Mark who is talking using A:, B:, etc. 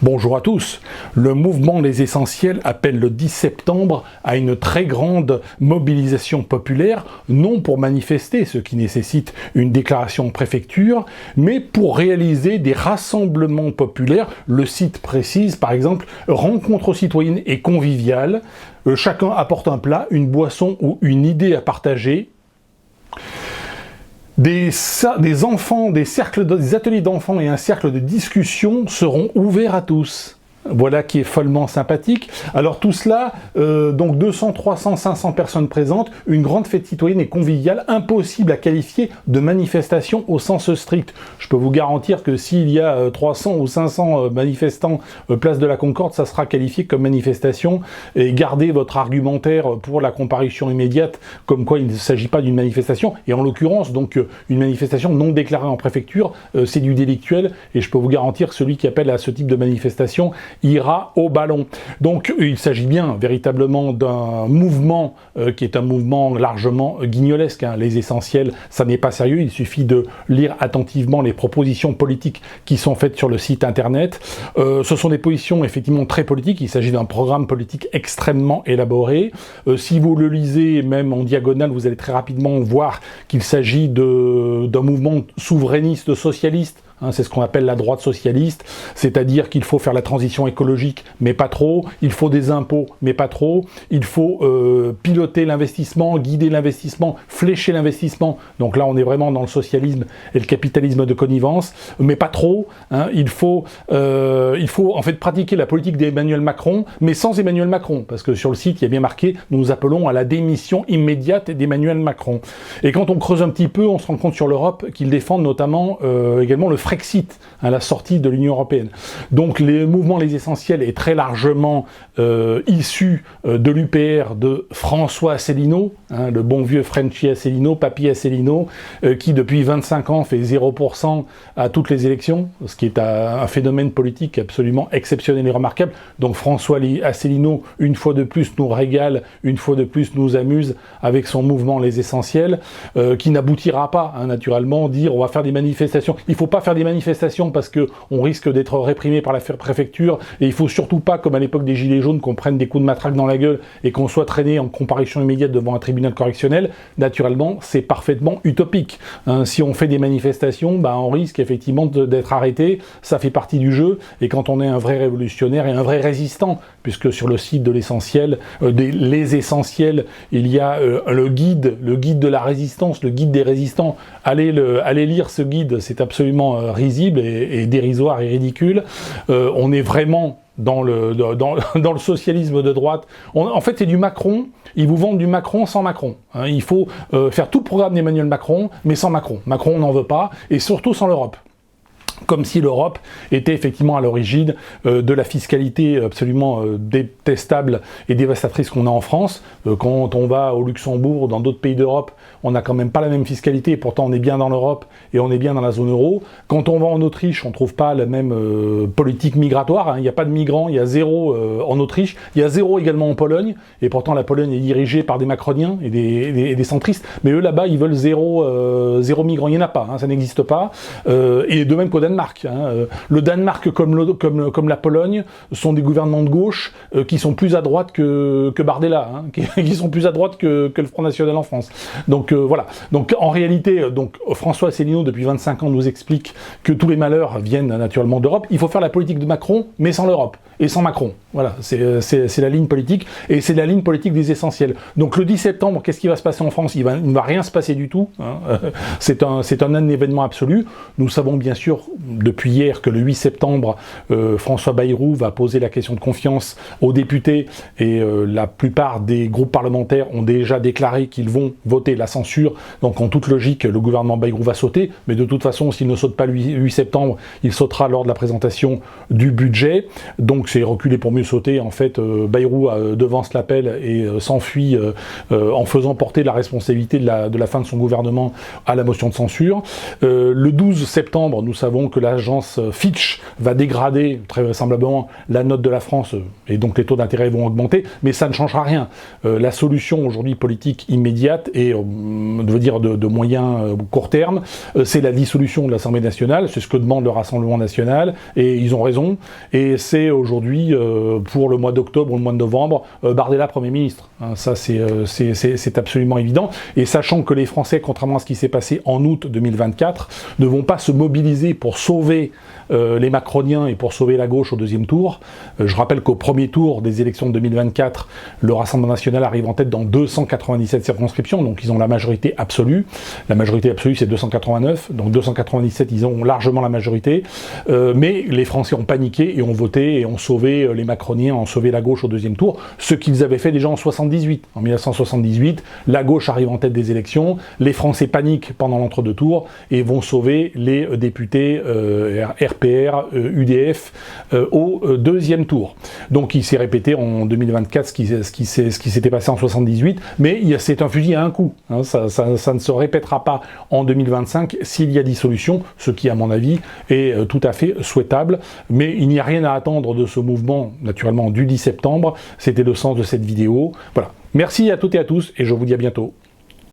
A: Bonjour à tous. Le mouvement Les Essentiels appelle le 10 septembre à une très grande mobilisation populaire, non pour manifester, ce qui nécessite une déclaration en préfecture, mais pour réaliser des rassemblements populaires. Le site précise, par exemple, rencontres citoyennes et conviviales. Chacun apporte un plat, une boisson ou une idée à partager. Des enfants, des ateliers d'enfants et un cercle de discussion seront ouverts à tous. Voilà qui est follement sympathique. Alors tout cela, donc 200, 300, 500 personnes présentes, une grande fête citoyenne et conviviale, impossible à qualifier de manifestation au sens strict. Je peux vous garantir que s'il y a 300 ou 500 manifestants place de la Concorde, ça sera qualifié comme manifestation, et gardez votre argumentaire pour la comparution immédiate, comme quoi il ne s'agit pas d'une manifestation, et en l'occurrence, donc une manifestation non déclarée en préfecture, c'est du délictuel, et je peux vous garantir que celui qui appelle à ce type de manifestation ira au ballon. Donc il s'agit bien véritablement d'un mouvement qui est un mouvement largement guignolesque. Les Essentiels, ça n'est pas sérieux, il suffit de lire attentivement les propositions politiques qui sont faites sur le site internet. Ce sont des positions effectivement très politiques, il s'agit d'un programme politique extrêmement élaboré. Si vous le lisez même en diagonale, vous allez très rapidement voir qu'il s'agit d'un mouvement souverainiste socialiste. C'est ce qu'on appelle la droite socialiste, c'est-à-dire qu'il faut faire la transition écologique, mais pas trop, il faut des impôts, mais pas trop, il faut piloter l'investissement, guider l'investissement, flécher l'investissement, donc là on est vraiment dans le socialisme et le capitalisme de connivence, mais pas trop, il faut en fait pratiquer la politique d'Emmanuel Macron, mais sans Emmanuel Macron, parce que sur le site il y a bien marqué, nous appelons à la démission immédiate d'Emmanuel Macron. Et quand on creuse un petit peu, on se rend compte sur l'Europe qu'ils défendent notamment également le Frexit, la sortie de l'Union européenne. Donc le mouvement Les Essentiels est très largement issu de l'UPR de François Asselineau, le bon vieux Frenchy Asselineau, Papy Asselineau, qui depuis 25 ans fait 0% à toutes les élections, ce qui est un phénomène politique absolument exceptionnel et remarquable. Donc François Asselineau, une fois de plus, nous régale, une fois de plus, nous amuse avec son mouvement Les Essentiels, qui n'aboutira pas, naturellement, dire on va faire des manifestations. Il ne faut pas faire des manifestations parce qu'on risque d'être réprimé par la préfecture, et il faut surtout pas, comme à l'époque des Gilets jaunes, qu'on prenne des coups de matraque dans la gueule et qu'on soit traîné en comparution immédiate devant un tribunal correctionnel. Naturellement, c'est parfaitement utopique. Si on fait des manifestations, on risque effectivement d'être arrêté, ça fait partie du jeu, et quand on est un vrai révolutionnaire et un vrai résistant, puisque sur le site de l'essentiel, Les Essentiels, il y a le guide de la résistance, le guide des résistants. Allez lire ce guide, c'est absolument risible et dérisoire et ridicule. On est vraiment dans le socialisme de droite. En fait, c'est du Macron. Ils vous vendent du Macron sans Macron. Il faut faire tout le programme d'Emmanuel Macron, mais sans Macron. Macron, on n'en veut pas, et surtout sans l'Europe. Comme si l'Europe était effectivement à l'origine de la fiscalité absolument détestable et dévastatrice qu'on a en France. Quand on va au Luxembourg ou dans d'autres pays d'Europe, on n'a quand même pas la même fiscalité, et pourtant on est bien dans l'Europe et on est bien dans la zone euro. Quand on va en Autriche, on ne trouve pas la même politique migratoire. Il n'y a pas de migrants, il y a zéro en Autriche, il y a zéro également en Pologne, et pourtant la Pologne est dirigée par des macroniens et des centristes, mais eux là-bas ils veulent zéro migrants, il n'y en a pas, ça n'existe pas. Et de même qu'au Danemark. Le Danemark comme la Pologne sont des gouvernements de gauche qui sont plus à droite que Bardella, qui sont plus à droite que le Front National en France. Donc voilà. Donc en réalité, François Asselineau depuis 25 ans nous explique que tous les malheurs viennent naturellement d'Europe. Il faut faire la politique de Macron, mais sans l'Europe et sans Macron. Voilà, c'est la ligne politique, et c'est la ligne politique des Essentiels. Donc le 10 septembre, qu'est-ce qui va se passer en France ? Il ne va rien se passer du tout. C'est un événement absolu. Nous savons bien sûr depuis hier que le 8 septembre, François Bayrou va poser la question de confiance aux députés, et la plupart des groupes parlementaires ont déjà déclaré qu'ils vont voter la censure. Donc en toute logique, le gouvernement Bayrou va sauter, mais de toute façon, s'il ne saute pas le 8 septembre, il sautera lors de la présentation du budget. Donc c'est reculer pour mieux sauter. En fait, Bayrou devance l'appel et s'enfuit en faisant porter la responsabilité de la fin de son gouvernement à la motion de censure. Le 12 septembre, nous savons que l'agence Fitch va dégrader très vraisemblablement la note de la France et donc les taux d'intérêt vont augmenter, mais ça ne changera rien. La solution aujourd'hui politique immédiate et de moyen court terme, c'est la dissolution de l'Assemblée nationale, c'est ce que demande le Rassemblement national, et ils ont raison, et c'est aujourd'hui, pour le mois d'octobre ou le mois de novembre, Bardella Premier ministre. Hein, ça c'est absolument évident, et sachant que les Français, contrairement à ce qui s'est passé en août 2024, ne vont pas se mobiliser pour sauver les macroniens et pour sauver la gauche au deuxième tour. Je rappelle qu'au premier tour des élections de 2024, le Rassemblement national arrive en tête dans 297 circonscriptions, donc ils ont la majorité absolue. La majorité absolue, c'est 289, donc 297, ils ont largement la majorité. Mais les Français ont paniqué et ont voté et ont sauvé les macroniens, ont sauvé la gauche au deuxième tour, ce qu'ils avaient fait déjà en 78. En 1978, la gauche arrive en tête des élections, les Français paniquent pendant l'entre-deux tours et vont sauver les députés RPR, UDF au deuxième tour. Donc il s'est répété en 2024 ce qui s'était passé en 78, mais c'est un fusil à un coup. Hein, ça ne se répétera pas en 2025 s'il y a dissolution, ce qui à mon avis est tout à fait souhaitable, mais il n'y a rien à attendre de ce mouvement, naturellement du 10 septembre, c'était le sens de cette vidéo. Voilà. Merci à toutes et à tous, et je vous dis à bientôt.